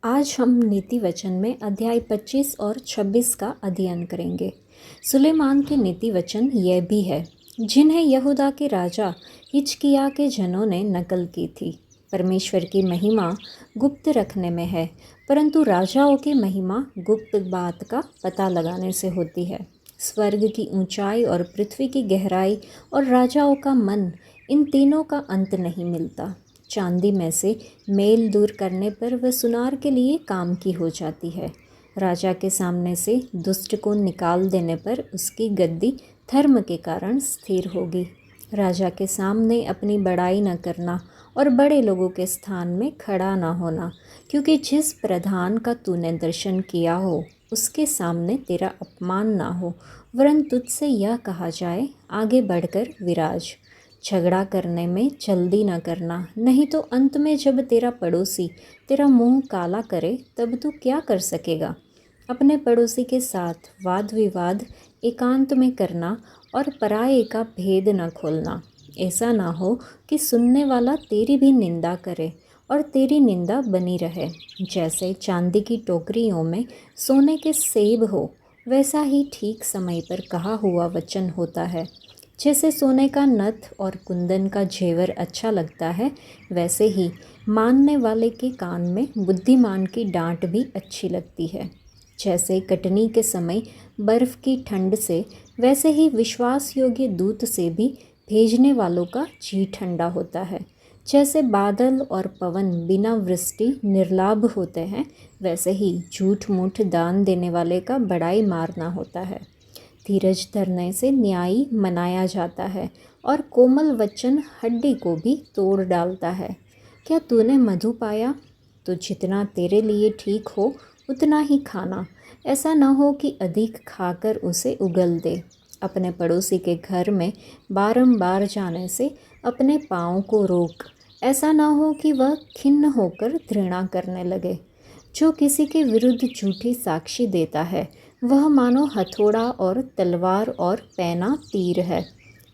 आज हम नीति वचन में अध्याय 25 और 26 का अध्ययन करेंगे। सुलेमान के नीति वचन यह भी है, जिन्हें यहूदा के राजा हिजकिय्याह के जनों ने नकल की थी। परमेश्वर की महिमा गुप्त रखने में है, परंतु राजाओं की महिमा गुप्त बात का पता लगाने से होती है। स्वर्ग की ऊंचाई और पृथ्वी की गहराई और राजाओं का मन, इन तीनों का अंत नहीं मिलता। चांदी में से मेल दूर करने पर वह सुनार के लिए काम की हो जाती है। राजा के सामने से दुष्ट को निकाल देने पर उसकी गद्दी धर्म के कारण स्थिर होगी। राजा के सामने अपनी बड़ाई न करना और बड़े लोगों के स्थान में खड़ा न होना, क्योंकि जिस प्रधान का तूने दर्शन किया हो उसके सामने तेरा अपमान ना हो, वरन तुझसे यह कहा जाए, आगे बढ़कर विराज। झगड़ा करने में जल्दी न करना, नहीं तो अंत में जब तेरा पड़ोसी तेरा मुंह काला करे तब तू क्या कर सकेगा। अपने पड़ोसी के साथ वाद विवाद एकांत में करना और पराये का भेद न खोलना। ऐसा ना हो कि सुनने वाला तेरी भी निंदा करे और तेरी निंदा बनी रहे। जैसे चांदी की टोकरियों में सोने के सेब हो, वैसा ही ठीक समय पर कहा हुआ वचन होता है। जैसे सोने का नथ और कुंदन का जेवर अच्छा लगता है, वैसे ही मानने वाले के कान में बुद्धिमान की डांट भी अच्छी लगती है। जैसे कटनी के समय बर्फ़ की ठंड से, वैसे ही विश्वास योग्य दूत से भी भेजने वालों का जी ठंडा होता है। जैसे बादल और पवन बिना वृष्टि निर्लाभ होते हैं, वैसे ही झूठ मूठ दान देने वाले का बड़ाई मारना होता है। धीरज धरने से न्यायी मनाया जाता है और कोमल वचन हड्डी को भी तोड़ डालता है। क्या तूने मधु पाया? तो जितना तेरे लिए ठीक हो उतना ही खाना, ऐसा न हो कि अधिक खाकर उसे उगल दे। अपने पड़ोसी के घर में बारंबार जाने से अपने पाँव को रोक, ऐसा न हो कि वह खिन्न होकर घृणा करने लगे। जो किसी के विरुद्ध झूठी साक्षी देता है, वह मानो हथौड़ा और तलवार और पैना तीर है।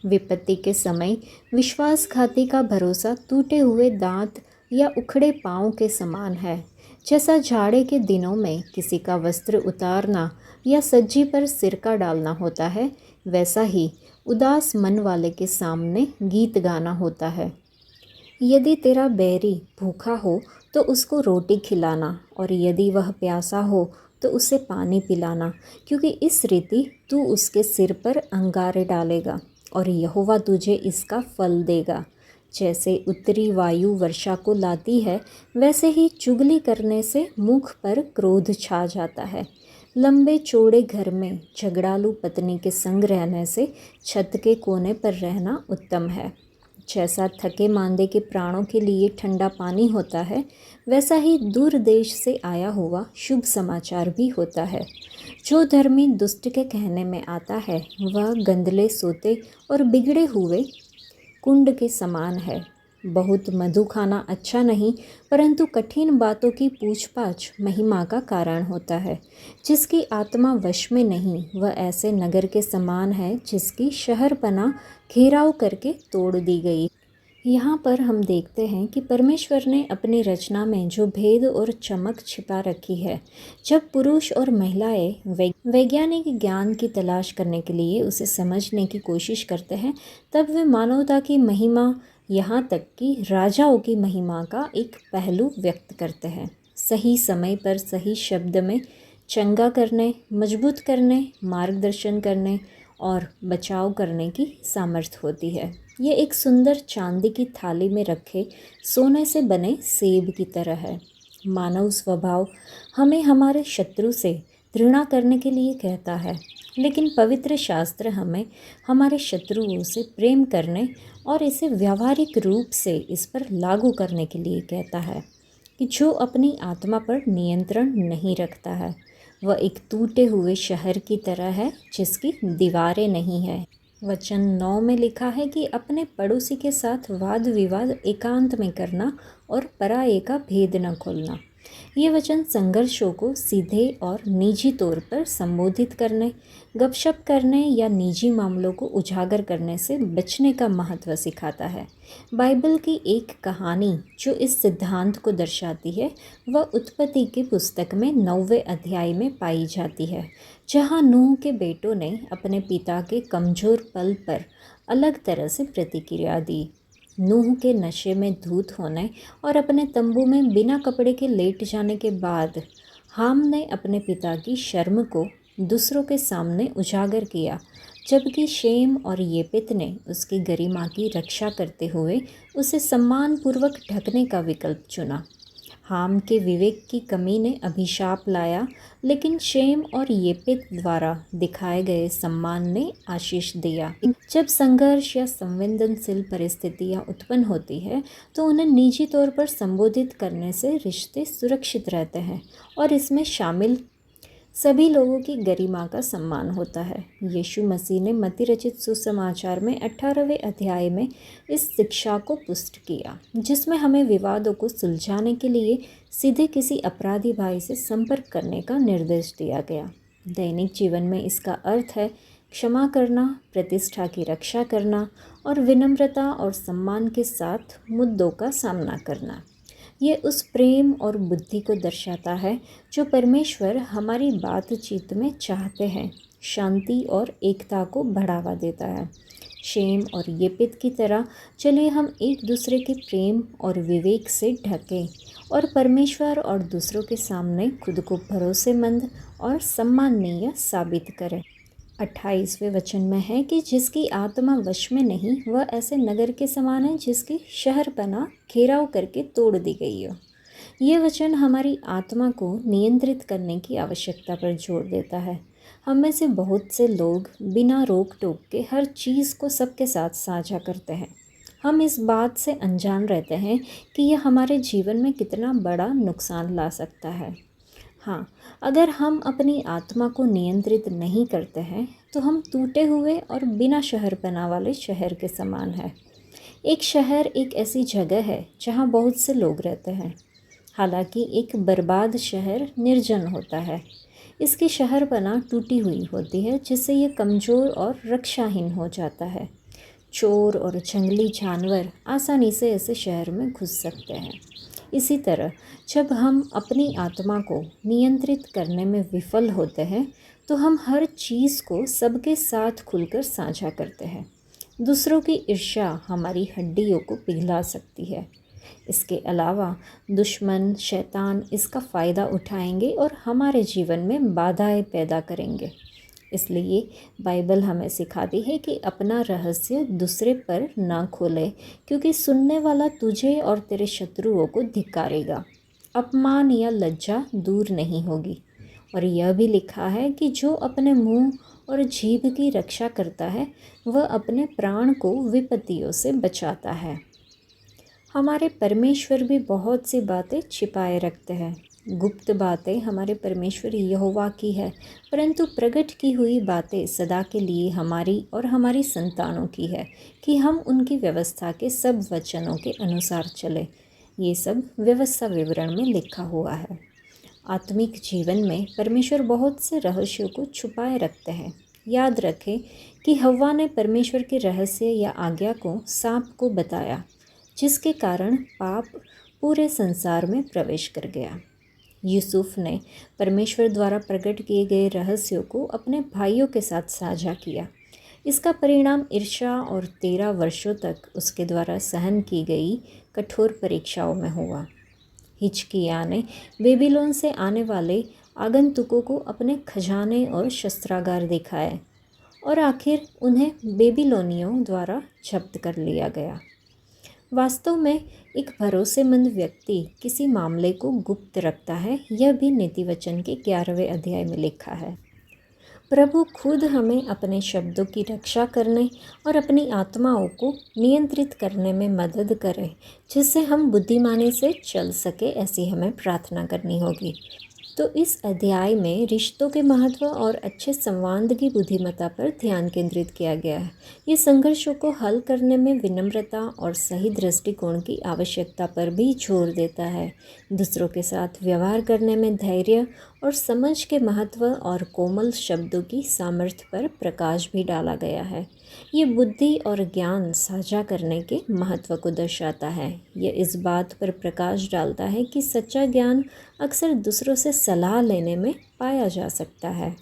विपत्ति के समय विश्वासघाती का भरोसा टूटे हुए दांत या उखड़े पाँव के समान है। जैसा जाड़े के दिनों में किसी का वस्त्र उतारना या सज्जी पर सिरका डालना होता है, वैसा ही उदास मन वाले के सामने गीत गाना होता है। यदि तेरा बैरी भूखा हो तो उसको रोटी खिलाना, और यदि वह प्यासा हो तो उसे पानी पिलाना, क्योंकि इस रीति तू उसके सिर पर अंगारे डालेगा और यहोवा तुझे इसका फल देगा। जैसे उत्तरी वायु वर्षा को लाती है, वैसे ही चुगली करने से मुख पर क्रोध छा जाता है। लंबे चौड़े घर में झगड़ालू पत्नी के संग रहने से छत के कोने पर रहना उत्तम है। जैसा थके मांदे के प्राणों के लिए ठंडा पानी होता है, वैसा ही दूर देश से आया हुआ शुभ समाचार भी होता है। जो धर्मी दुष्ट के कहने में आता है, वह गंदले सोते और बिगड़े हुए कुंड के समान है। बहुत मधु खाना अच्छा नहीं, परंतु कठिन बातों की पूछपाछ महिमा का कारण होता है। जिसकी आत्मा वश में नहीं, वह ऐसे नगर के समान है जिसकी शहरपना घेराव करके तोड़ दी गई। यहाँ पर हम देखते हैं कि परमेश्वर ने अपनी रचना में जो भेद और चमक छिपा रखी है, जब पुरुष और महिलाएं वैज्ञानिक ज्ञान की तलाश करने के लिए उसे समझने की कोशिश करते हैं, तब वे मानवता की महिमा, यहाँ तक कि राजाओं की महिमा का एक पहलू व्यक्त करते हैं। सही समय पर सही शब्द में चंगा करने, मजबूत करने, मार्गदर्शन करने और बचाव करने की सामर्थ्य होती है। ये एक सुंदर चांदी की थाली में रखे सोने से बने सेब की तरह है। मानव स्वभाव हमें हमारे शत्रु से घृणा करने के लिए कहता है, लेकिन पवित्र शास्त्र हमें हमारे शत्रुओं से प्रेम करने और इसे व्यावहारिक रूप से इस पर लागू करने के लिए कहता है। कि जो अपनी आत्मा पर नियंत्रण नहीं रखता है, वह एक टूटे हुए शहर की तरह है जिसकी दीवारें नहीं है। वचन 9 में लिखा है कि अपने पड़ोसी के साथ वाद विवाद एकांत में करना और पराये का भेद न खोलना। ये वचन संघर्षों को सीधे और निजी तौर पर संबोधित करने, गपशप करने या निजी मामलों को उजागर करने से बचने का महत्व सिखाता है। बाइबल की एक कहानी जो इस सिद्धांत को दर्शाती है वह उत्पत्ति की पुस्तक में 9वें अध्याय में पाई जाती है, जहाँ नूह के बेटों ने अपने पिता के कमज़ोर पल पर अलग तरह से प्रतिक्रिया दी। नूह के नशे में धूत होने और अपने तंबू में बिना कपड़े के लेट जाने के बाद हाम ने अपने पिता की शर्म को दूसरों के सामने उजागर किया, जबकि शेम और येपेत ने उसकी गरिमा की रक्षा करते हुए उसे सम्मानपूर्वक ढकने का विकल्प चुना। हाम के विवेक की कमी ने अभिशाप लाया, लेकिन शेम और येपेत द्वारा दिखाए गए सम्मान ने आशीष दिया। जब संघर्ष या संवेदनशील परिस्थितियां उत्पन्न होती है तो उन्हें निजी तौर पर संबोधित करने से रिश्ते सुरक्षित रहते हैं और इसमें शामिल सभी लोगों की गरिमा का सम्मान होता है। यीशु मसीह ने मत्ती रचित सुसमाचार में 18वें अध्याय में इस शिक्षा को पुष्ट किया, जिसमें हमें विवादों को सुलझाने के लिए सीधे किसी अपराधी भाई से संपर्क करने का निर्देश दिया गया। दैनिक जीवन में इसका अर्थ है क्षमा करना, प्रतिष्ठा की रक्षा करना और विनम्रता और सम्मान के साथ मुद्दों का सामना करना। ये उस प्रेम और बुद्धि को दर्शाता है जो परमेश्वर हमारी बातचीत में चाहते हैं। शांति और एकता को बढ़ावा देता है। शेम और येपेत की तरह चलिए हम एक दूसरे के प्रेम और विवेक से ढकें और परमेश्वर और दूसरों के सामने खुद को भरोसेमंद और सम्माननीय साबित करें। 28वें वचन में है कि जिसकी आत्मा वश में नहीं वह ऐसे नगर के समान है जिसकी शहरपनाह घेराव करके तोड़ दी गई हो। यह वचन हमारी आत्मा को नियंत्रित करने की आवश्यकता पर जोर देता है। हम में से बहुत से लोग बिना रोक टोक के हर चीज़ को सबके साथ साझा करते हैं। हम इस बात से अनजान रहते हैं कि यह हमारे जीवन में कितना बड़ा नुकसान ला सकता है। हाँ, अगर हम अपनी आत्मा को नियंत्रित नहीं करते हैं तो हम टूटे हुए और बिना शहरपनाह वाले शहर के समान है। एक शहर एक ऐसी जगह है जहाँ बहुत से लोग रहते हैं। हालांकि एक बर्बाद शहर निर्जन होता है। इसकी शहरपनाह टूटी हुई होती है, जिससे यह कमज़ोर और रक्षाहीन हो जाता है। चोर और जंगली जानवर आसानी से ऐसे शहर में घुस सकते हैं। इसी तरह जब हम अपनी आत्मा को नियंत्रित करने में विफल होते हैं तो हम हर चीज़ को सबके साथ खुलकर साझा करते हैं। दूसरों की ईर्ष्या हमारी हड्डियों को पिघला सकती है। इसके अलावा दुश्मन शैतान इसका फ़ायदा उठाएंगे और हमारे जीवन में बाधाएं पैदा करेंगे। इसलिए बाइबल हमें सिखाती है कि अपना रहस्य दूसरे पर ना खोले, क्योंकि सुनने वाला तुझे और तेरे शत्रुओं को धिक्कारेगा। अपमान या लज्जा दूर नहीं होगी। और यह भी लिखा है कि जो अपने मुंह और जीभ की रक्षा करता है वह अपने प्राण को विपत्तियों से बचाता है। हमारे परमेश्वर भी बहुत सी बातें छिपाए रखते हैं। गुप्त बातें हमारे परमेश्वर यहोवा की है, परंतु प्रकट की हुई बातें सदा के लिए हमारी और हमारी संतानों की है कि हम उनकी व्यवस्था के सब वचनों के अनुसार चलें। ये सब व्यवस्था विवरण में लिखा हुआ है। आत्मिक जीवन में परमेश्वर बहुत से रहस्यों को छुपाए रखते हैं। याद रखें कि हव्वा ने परमेश्वर के रहस्य या आज्ञा को सांप को बताया, जिसके कारण पाप पूरे संसार में प्रवेश कर गया। यूसुफ ने परमेश्वर द्वारा प्रकट किए गए रहस्यों को अपने भाइयों के साथ साझा किया। इसका परिणाम ईर्ष्या और 13 वर्षों तक उसके द्वारा सहन की गई कठोर परीक्षाओं में हुआ। हिजकिय्याह ने बेबीलोन से आने वाले आगंतुकों को अपने खजाने और शस्त्रागार दिखाए और आखिर उन्हें बेबीलोनियों द्वारा जब्त कर लिया गया। वास्तव में एक भरोसेमंद व्यक्ति किसी मामले को गुप्त रखता है, यह भी नीतिवचन के 11वें अध्याय में लिखा है। प्रभु खुद हमें अपने शब्दों की रक्षा करने और अपनी आत्माओं को नियंत्रित करने में मदद करे, जिससे हम बुद्धिमानी से चल सके। ऐसी हमें प्रार्थना करनी होगी। तो इस अध्याय में रिश्तों के महत्व और अच्छे संवाद की बुद्धिमत्ता पर ध्यान केंद्रित किया गया है। ये संघर्षों को हल करने में विनम्रता और सही दृष्टिकोण की आवश्यकता पर भी जोर देता है। दूसरों के साथ व्यवहार करने में धैर्य और समझ के महत्व और कोमल शब्दों की सामर्थ्य पर प्रकाश भी डाला गया है। ये बुद्धि और ज्ञान साझा करने के महत्व को दर्शाता है। ये इस बात पर प्रकाश डालता है कि सच्चा ज्ञान अक्सर दूसरों से सलाह लेने में पाया जा सकता है।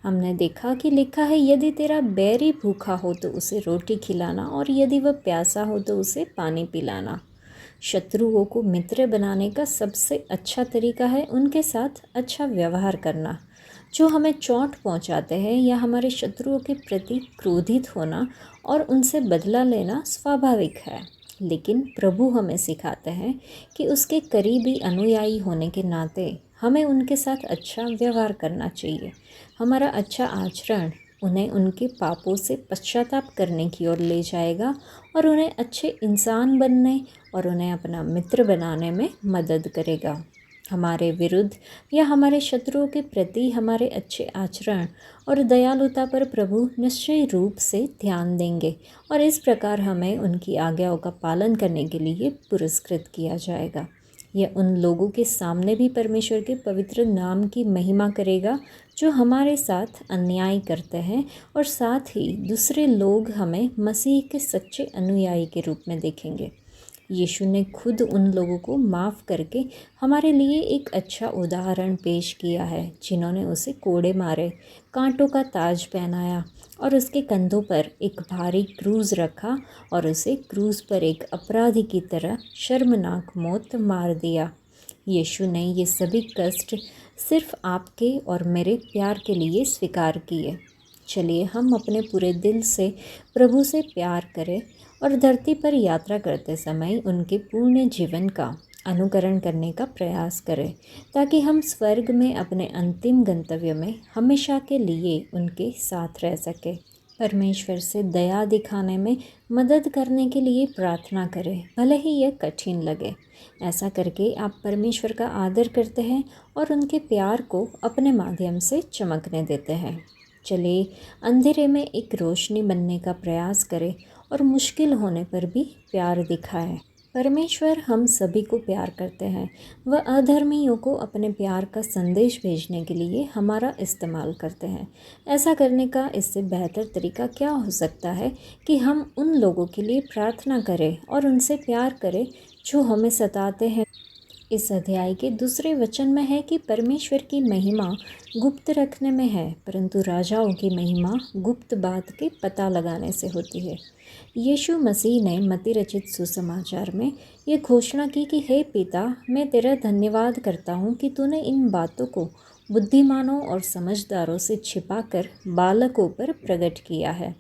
हमने देखा कि लिखा है, यदि तेरा बैरी भूखा हो तो उसे रोटी खिलाना और यदि वह प्यासा हो तो उसे पानी पिलाना। शत्रुओं को मित्र बनाने का सबसे अच्छा तरीका है उनके साथ अच्छा व्यवहार करना। जो हमें चोट पहुंचाते हैं या हमारे शत्रुओं के प्रति क्रोधित होना और उनसे बदला लेना स्वाभाविक है, लेकिन प्रभु हमें सिखाते हैं कि उसके करीबी अनुयायी होने के नाते हमें उनके साथ अच्छा व्यवहार करना चाहिए। हमारा अच्छा आचरण उन्हें उनके पापों से पश्चाताप करने की ओर ले जाएगा और उन्हें अच्छे इंसान बनने और उन्हें अपना मित्र बनाने में मदद करेगा। हमारे विरुद्ध या हमारे शत्रुओं के प्रति हमारे अच्छे आचरण और दयालुता पर प्रभु निश्चय रूप से ध्यान देंगे और इस प्रकार हमें उनकी आज्ञाओं का पालन करने के लिए पुरस्कृत किया जाएगा। यह उन लोगों के सामने भी परमेश्वर के पवित्र नाम की महिमा करेगा जो हमारे साथ अन्याय करते हैं, और साथ ही दूसरे लोग हमें मसीह के सच्चे अनुयायी के रूप में देखेंगे। यीशु ने खुद उन लोगों को माफ़ करके हमारे लिए एक अच्छा उदाहरण पेश किया है, जिन्होंने उसे कोड़े मारे, कांटों का ताज पहनाया और उसके कंधों पर एक भारी क्रूज रखा और उसे क्रूज पर एक अपराधी की तरह शर्मनाक मौत मार दिया। यीशु ने ये सभी कष्ट सिर्फ आपके और मेरे प्यार के लिए स्वीकार किए। चलिए हम अपने पूरे दिल से प्रभु से प्यार करें और धरती पर यात्रा करते समय उनके पूर्ण जीवन का अनुकरण करने का प्रयास करें, ताकि हम स्वर्ग में अपने अंतिम गंतव्य में हमेशा के लिए उनके साथ रह सकें। परमेश्वर से दया दिखाने में मदद करने के लिए प्रार्थना करें, भले ही यह कठिन लगे। ऐसा करके आप परमेश्वर का आदर करते हैं और उनके प्यार को अपने माध्यम से चमकने देते हैं। चलिए अंधेरे में एक रोशनी बनने का प्रयास करें और मुश्किल होने पर भी प्यार दिखाएं। परमेश्वर हम सभी को प्यार करते हैं। वह अधर्मियों को अपने प्यार का संदेश भेजने के लिए हमारा इस्तेमाल करते हैं। ऐसा करने का इससे बेहतर तरीका क्या हो सकता है कि हम उन लोगों के लिए प्रार्थना करें और उनसे प्यार करें जो हमें सताते हैं। इस अध्याय के दूसरे वचन में है कि परमेश्वर की महिमा गुप्त रखने में है, परंतु राजाओं की महिमा गुप्त बात के पता लगाने से होती है। यीशु मसीह ने मत्ती रचित सुसमाचार में ये घोषणा की कि हे पिता, मैं तेरा धन्यवाद करता हूँ कि तूने इन बातों को बुद्धिमानों और समझदारों से छिपाकर बालकों पर प्रकट किया है।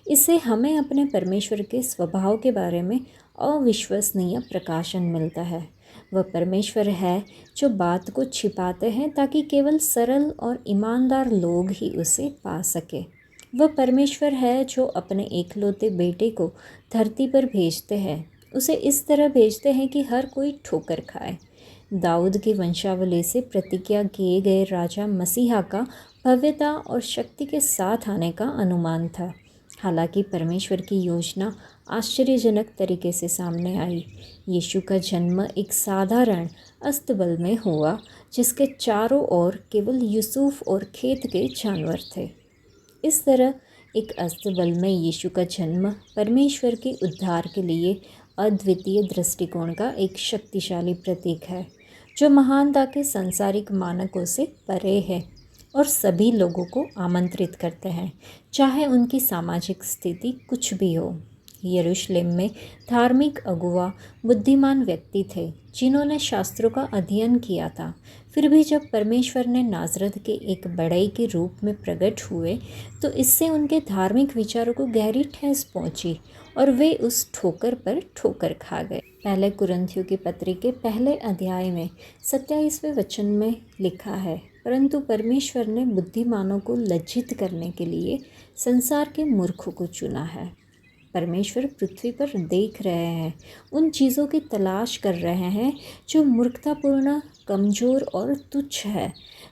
इससे हमें अपने परमेश्वर के स्वभाव के बारे में अविश्वसनीय प्रकाशन मिलता है। वह परमेश्वर है जो बात को छिपाते हैं ताकि केवल सरल और ईमानदार लोग ही उसे पा सके। वह परमेश्वर है जो अपने एकलौते बेटे को धरती पर भेजते हैं, उसे इस तरह भेजते हैं कि हर कोई ठोकर खाए। दाऊद की वंशावली से प्रतिज्ञा किए गए राजा मसीहा का भव्यता और शक्ति के साथ आने का अनुमान था। हालांकि परमेश्वर की योजना आश्चर्यजनक तरीके से सामने आई। यीशु का जन्म एक साधारण अस्तबल में हुआ, जिसके चारों ओर केवल यूसुफ और खेत के जानवर थे। इस तरह एक अस्तबल में यीशु का जन्म परमेश्वर के उद्धार के लिए अद्वितीय दृष्टिकोण का एक शक्तिशाली प्रतीक है, जो महानता के सांसारिक मानकों से परे है और सभी लोगों को आमंत्रित करते हैं, चाहे उनकी सामाजिक स्थिति कुछ भी हो। यरूशलेम में धार्मिक अगुवा बुद्धिमान व्यक्ति थे जिन्होंने शास्त्रों का अध्ययन किया था। फिर भी जब परमेश्वर ने नाज़रत के एक बढ़ई के रूप में प्रकट हुए तो इससे उनके धार्मिक विचारों को गहरी ठेस पहुंची और वे उस ठोकर पर ठोकर खा गए। पहले कुरिन्थियों की पत्री के पहले अध्याय में 27वें वचन में लिखा है, परंतु परमेश्वर ने बुद्धिमानों को लज्जित करने के लिए संसार के मूर्खों को चुना है। परमेश्वर पृथ्वी पर देख रहे हैं, उन चीज़ों की तलाश कर रहे हैं जो मूर्खतापूर्ण, कमज़ोर और तुच्छ है,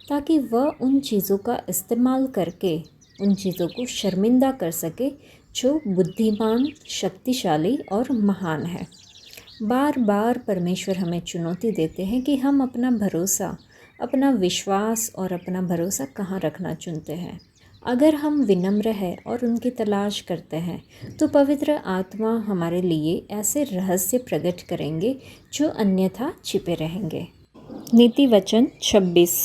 ताकि वह उन चीज़ों का इस्तेमाल करके उन चीज़ों को शर्मिंदा कर सके जो बुद्धिमान, शक्तिशाली और महान है। बार बार परमेश्वर हमें चुनौती देते हैं कि हम अपना भरोसा, अपना विश्वास और अपना भरोसा कहाँ रखना चुनते हैं। अगर हम विनम्र हैं और उनकी तलाश करते हैं तो पवित्र आत्मा हमारे लिए ऐसे रहस्य प्रकट करेंगे जो अन्यथा छिपे रहेंगे। नीति वचन 26।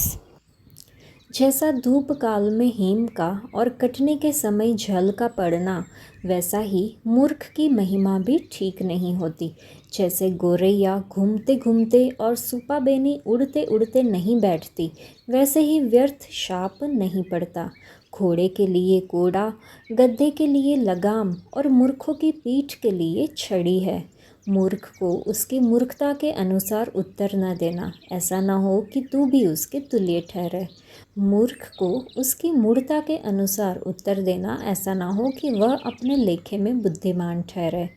जैसा धूप काल में हिम का और कटने के समय जल का पड़ना, वैसा ही मूर्ख की महिमा भी ठीक नहीं होती। जैसे गोरैया घूमते घूमते और सूपाबेनी उड़ते उड़ते नहीं बैठती, वैसे ही व्यर्थ शाप नहीं पड़ता। घोड़े के लिए कोड़ा, गधे के लिए लगाम और मूर्खों की पीठ के लिए छड़ी है। मूर्ख को उसकी मूर्खता के अनुसार उत्तर न देना, ऐसा न हो कि तू भी उसके तुल्य ठहरे। मूर्ख को उसकी मूढ़ता के अनुसार उत्तर देना, ऐसा ना हो कि वह अपने लेखे में बुद्धिमान ठहरे।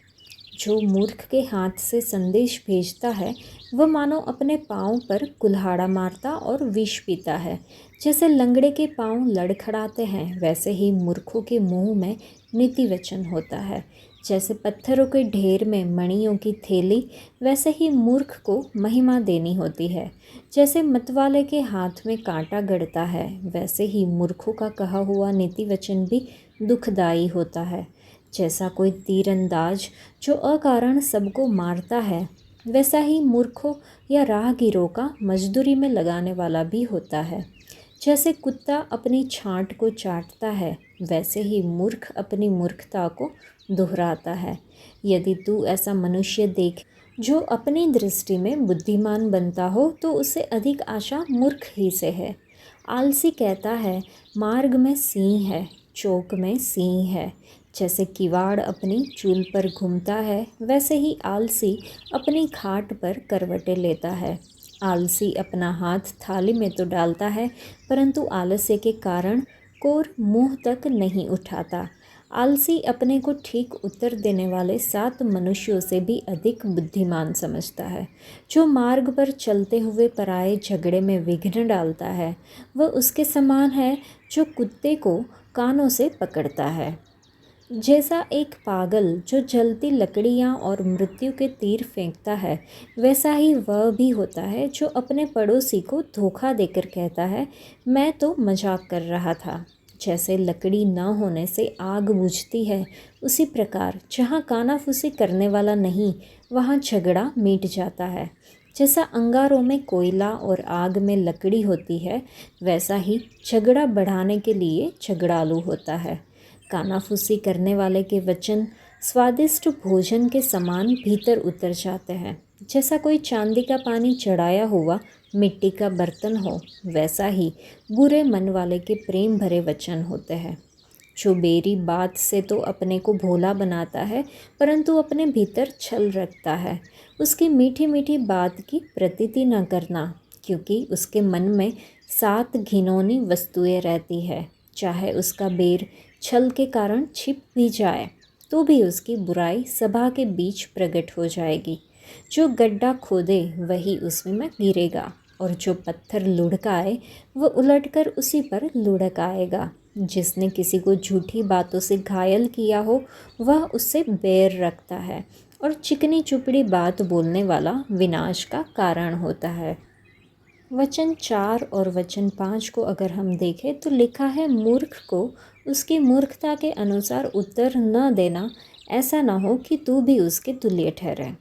जो मूर्ख के हाथ से संदेश भेजता है वह मानो अपने पाँव पर कुल्हाड़ा मारता और विष पीता है। जैसे लंगड़े के पाँव लड़खड़ाते हैं, वैसे ही मूर्खों के मुंह में नीति वचन होता है। जैसे पत्थरों के ढेर में मणियों की थैली, वैसे ही मूर्ख को महिमा देनी होती है। जैसे मतवाले के हाथ में कांटा गड़ता है, वैसे ही मूर्खों का कहा हुआ नीति वचन भी दुखदाई होता है। जैसा कोई तीरंदाज जो अकारण सबको मारता है, वैसा ही मूर्खों या राहगीरों का मजदूरी में लगाने वाला भी होता है। जैसे कुत्ता अपनी छांट को चाटता है, वैसे ही मूर्ख अपनी मूर्खता को दोहराता है। यदि तू ऐसा मनुष्य देख जो अपनी दृष्टि में बुद्धिमान बनता हो, तो उसे अधिक आशा मूर्ख ही से है। आलसी कहता है, मार्ग में सिंह है, चौक में सिंह है। जैसे किवाड़ अपनी चूल पर घूमता है, वैसे ही आलसी अपनी खाट पर करवटें लेता है। आलसी अपना हाथ थाली में तो डालता है, परंतु आलस्य के कारण कोर मुंह तक नहीं उठाता। आलसी अपने को ठीक उत्तर देने वाले 7 मनुष्यों से भी अधिक बुद्धिमान समझता है। जो मार्ग पर चलते हुए पराये झगड़े में विघ्न डालता है, वह उसके समान है जो कुत्ते को कानों से पकड़ता है। जैसा एक पागल जो जलती लकड़ियाँ और मृत्यु के तीर फेंकता है, वैसा ही वह भी होता है जो अपने पड़ोसी को धोखा देकर कहता है, मैं तो मजाक कर रहा था। जैसे लकड़ी न होने से आग बुझती है, उसी प्रकार जहाँ कानाफूसी करने वाला नहीं, वहाँ झगड़ा मिट जाता है। जैसा अंगारों में कोयला और आग में लकड़ी होती है, वैसा ही झगड़ा बढ़ाने के लिए झगड़ालू होता है। कानाफूसी करने वाले के वचन स्वादिष्ट भोजन के समान भीतर उतर जाते हैं। जैसा कोई चांदी का पानी चढ़ाया हुआ मिट्टी का बर्तन हो, वैसा ही बुरे मन वाले के प्रेम भरे वचन होते हैं। जो बेरी बात से तो अपने को भोला बनाता है, परंतु अपने भीतर छल रखता है। उसकी मीठी मीठी बात की प्रतीति न करना, क्योंकि उसके मन में 7 घिनौनी वस्तुएं रहती है। चाहे उसका बेर छल के कारण छिप भी जाए, तो भी उसकी बुराई सभा के बीच प्रकट हो जाएगी। जो गड्ढा खोदे वही उसमें गिरेगा, और जो पत्थर लुढ़काए वह उलटकर उसी पर लुढ़काएगा। जिसने किसी को झूठी बातों से घायल किया हो, वह उससे बैर रखता है, और चिकनी चुपड़ी बात बोलने वाला विनाश का कारण होता है। वचन 4 और वचन 5 को अगर हम देखें तो लिखा है, मूर्ख को उसकी मूर्खता के अनुसार उत्तर न देना, ऐसा न हो कि तू भी उसके तुल्य ठहरे।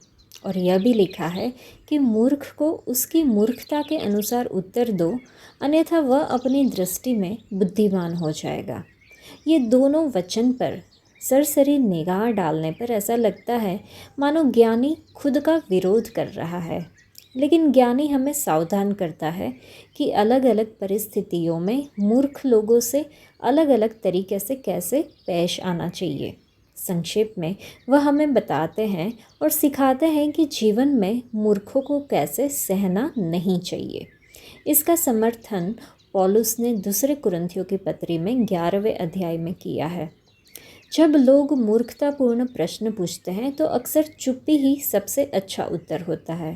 और यह भी लिखा है कि मूर्ख को उसकी मूर्खता के अनुसार उत्तर दो, अन्यथा वह अपनी दृष्टि में बुद्धिमान हो जाएगा। ये दोनों वचन पर सरसरी निगाह डालने पर ऐसा लगता है मानो ज्ञानी खुद का विरोध कर रहा है। लेकिन ज्ञानी हमें सावधान करता है कि अलग अलग परिस्थितियों में मूर्ख लोगों से अलग अलग तरीके से कैसे पेश आना चाहिए। संक्षेप में वह हमें बताते हैं और सिखाते हैं कि जीवन में मूर्खों को कैसे सहना नहीं चाहिए। इसका समर्थन पौलुस ने दूसरे कुरिन्थियों की पत्री में 11वें अध्याय में किया है। जब लोग मूर्खतापूर्ण प्रश्न पूछते हैं तो अक्सर चुप्पी ही सबसे अच्छा उत्तर होता है।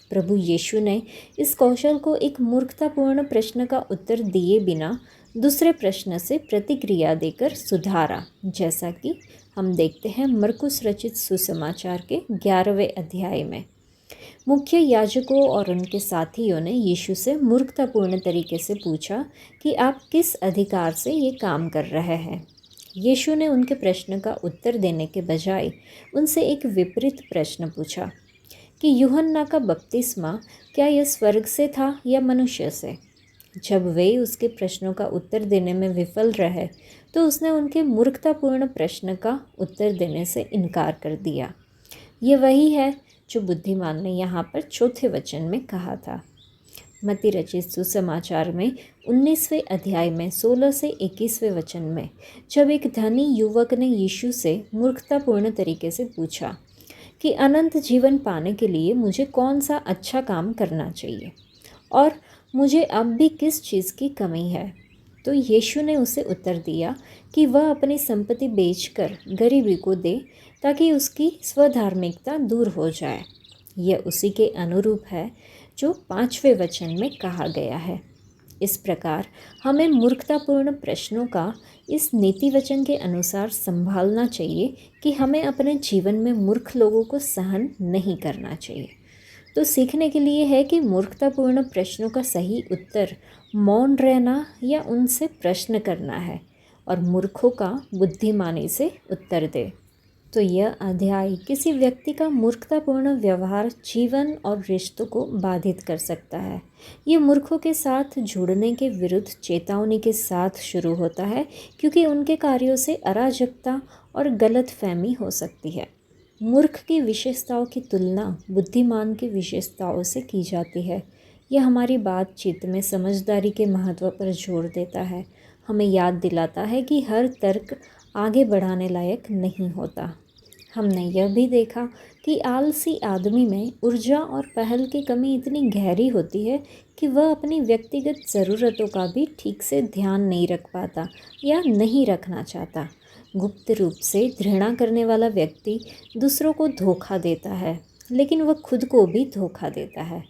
प्रभु यीशु ने इस कौशल को एक मूर्खतापूर्ण प्रश्न का उत्तर दिए बिना दूसरे प्रश्न से प्रतिक्रिया देकर सुधारा, जैसा कि हम देखते हैं मरकुस रचित सुसमाचार के 11वें अध्याय में। मुख्य याजकों और उनके साथियों ने यीशु से मूर्खतापूर्ण तरीके से पूछा कि आप किस अधिकार से ये काम कर रहे हैं। यीशु ने उनके प्रश्न का उत्तर देने के बजाय उनसे एक विपरीत प्रश्न पूछा कि यूहन्ना का बपतिस्मा क्या यह स्वर्ग से था या मनुष्य से। जब वे उसके प्रश्नों का उत्तर देने में विफल रहे तो उसने उनके मूर्खतापूर्ण प्रश्न का उत्तर देने से इनकार कर दिया। ये वही है जो बुद्धिमान ने यहाँ पर चौथे वचन में कहा था। मत्ती रचित सुसमाचार में 19वें अध्याय में 16 से 21वें वचन में जब एक धनी युवक ने यीशु से मूर्खतापूर्ण तरीके से पूछा कि अनंत जीवन पाने के लिए मुझे कौन सा अच्छा काम करना चाहिए और मुझे अब भी किस चीज़ की कमी है, तो यीशु ने उसे उत्तर दिया कि वह अपनी संपत्ति बेचकर गरीबी को दे ताकि उसकी स्वधार्मिकता दूर हो जाए। यह उसी के अनुरूप है जो 5वें वचन में कहा गया है। इस प्रकार हमें मूर्खतापूर्ण प्रश्नों का इस नीति वचन के अनुसार संभालना चाहिए कि हमें अपने जीवन में मूर्ख लोगों को सहन नहीं करना चाहिए। तो सीखने के लिए है कि मूर्खतापूर्ण प्रश्नों का सही उत्तर मौन रहना या उनसे प्रश्न करना है और मूर्खों का बुद्धिमानी से उत्तर दे। तो यह अध्याय किसी व्यक्ति का मूर्खतापूर्ण व्यवहार जीवन और रिश्तों को बाधित कर सकता है। ये मूर्खों के साथ जुड़ने के विरुद्ध चेतावनी के साथ शुरू होता है, क्योंकि उनके कार्यों से अराजकता और गलतफहमी हो सकती है। मूर्ख की विशेषताओं की तुलना बुद्धिमान की विशेषताओं से की जाती है। यह हमारी बातचीत में समझदारी के महत्व पर जोर देता है। हमें याद दिलाता है कि हर तर्क आगे बढ़ाने लायक नहीं होता। हमने यह भी देखा कि आलसी आदमी में ऊर्जा और पहल की कमी इतनी गहरी होती है कि वह अपनी व्यक्तिगत ज़रूरतों का भी ठीक से ध्यान नहीं रख पाता या नहीं रखना चाहता। गुप्त रूप से घृणा करने वाला व्यक्ति दूसरों को धोखा देता है, लेकिन वह खुद को भी धोखा देता है।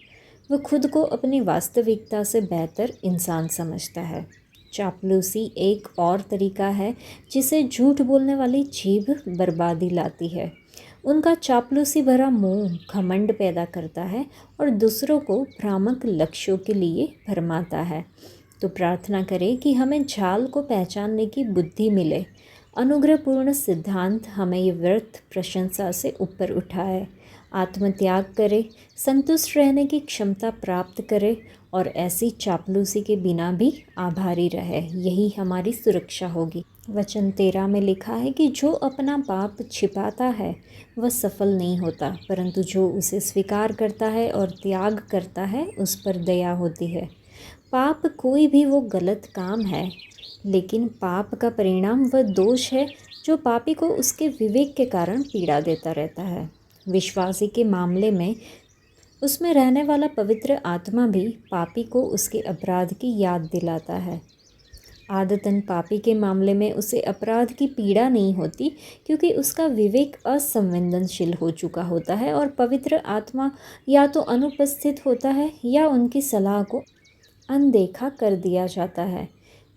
वह खुद को अपनी वास्तविकता से बेहतर इंसान समझता है। चापलूसी एक और तरीका है जिसे झूठ बोलने वाली जीभ बर्बादी लाती है। उनका चापलूसी भरा मुंह घमंड पैदा करता है और दूसरों को भ्रामक लक्ष्यों के लिए भरमाता है। तो प्रार्थना करें कि हमें झाल को पहचानने की बुद्धि मिले। अनुग्रहपूर्ण सिद्धांत हमें ये व्यर्थ प्रशंसा से ऊपर उठाए। आत्मत्याग करे, संतुष्ट रहने की क्षमता प्राप्त करे और ऐसी चापलूसी के बिना भी आभारी रहे। यही हमारी सुरक्षा होगी। वचन 13 में लिखा है कि जो अपना पाप छिपाता है वह सफल नहीं होता, परंतु जो उसे स्वीकार करता है और त्याग करता है उस पर दया होती है। पाप कोई भी वो गलत काम है, लेकिन पाप का परिणाम वह दोष है जो पापी को उसके विवेक के कारण पीड़ा देता रहता है। विश्वासी के मामले में उसमें रहने वाला पवित्र आत्मा भी पापी को उसके अपराध की याद दिलाता है। आदतन पापी के मामले में उसे अपराध की पीड़ा नहीं होती, क्योंकि उसका विवेक असंवेदनशील हो चुका होता है और पवित्र आत्मा या तो अनुपस्थित होता है या उनकी सलाह को अनदेखा कर दिया जाता है।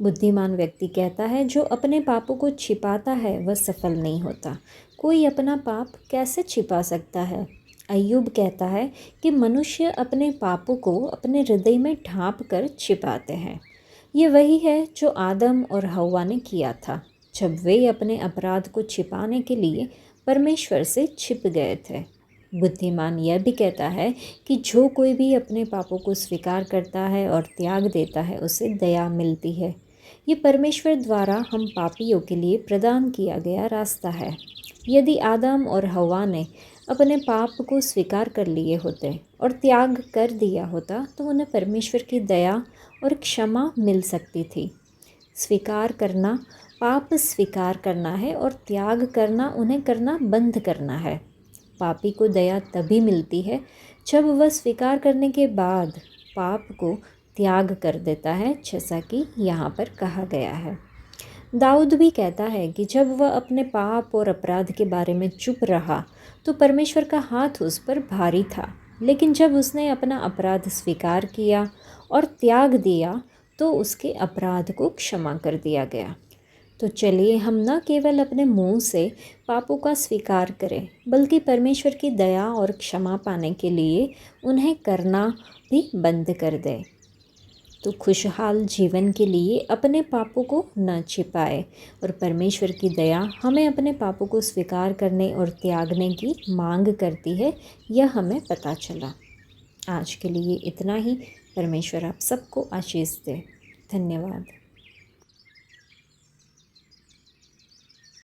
बुद्धिमान व्यक्ति कहता है जो अपने पापों को छिपाता है वह सफल नहीं होता। कोई अपना पाप कैसे छिपा सकता है? अय्यूब कहता है कि मनुष्य अपने पापों को अपने हृदय में ढांप कर छिपाते हैं। ये वही है जो आदम और हव्वा ने किया था जब वे अपने अपराध को छिपाने के लिए परमेश्वर से छिप गए थे। बुद्धिमान यह भी कहता है कि जो कोई भी अपने पापों को स्वीकार करता है और त्याग देता है उसे दया मिलती है। ये परमेश्वर द्वारा हम पापियों के लिए प्रदान किया गया रास्ता है। यदि आदम और हव्वा ने अपने पाप को स्वीकार कर लिए होते और त्याग कर दिया होता तो उन्हें परमेश्वर की दया और क्षमा मिल सकती थी। स्वीकार करना पाप स्वीकार करना है और त्याग करना उन्हें करना बंद करना है। पापी को दया तभी मिलती है जब वह स्वीकार करने के बाद पाप को त्याग कर देता है, जैसा कि यहाँ पर कहा गया है। दाऊद भी कहता है कि जब वह अपने पाप और अपराध के बारे में चुप रहा तो परमेश्वर का हाथ उस पर भारी था, लेकिन जब उसने अपना अपराध स्वीकार किया और त्याग दिया तो उसके अपराध को क्षमा कर दिया गया। तो चलिए हम न केवल अपने मुंह से पापों का स्वीकार करें, बल्कि परमेश्वर की दया और क्षमा पाने के लिए उन्हें करना भी बंद कर दें। तो खुशहाल जीवन के लिए अपने पापों को न छिपाए और परमेश्वर की दया हमें अपने पापों को स्वीकार करने और त्यागने की मांग करती है, यह हमें पता चला। आज के लिए इतना ही। परमेश्वर आप सबको आशीष दे। धन्यवाद।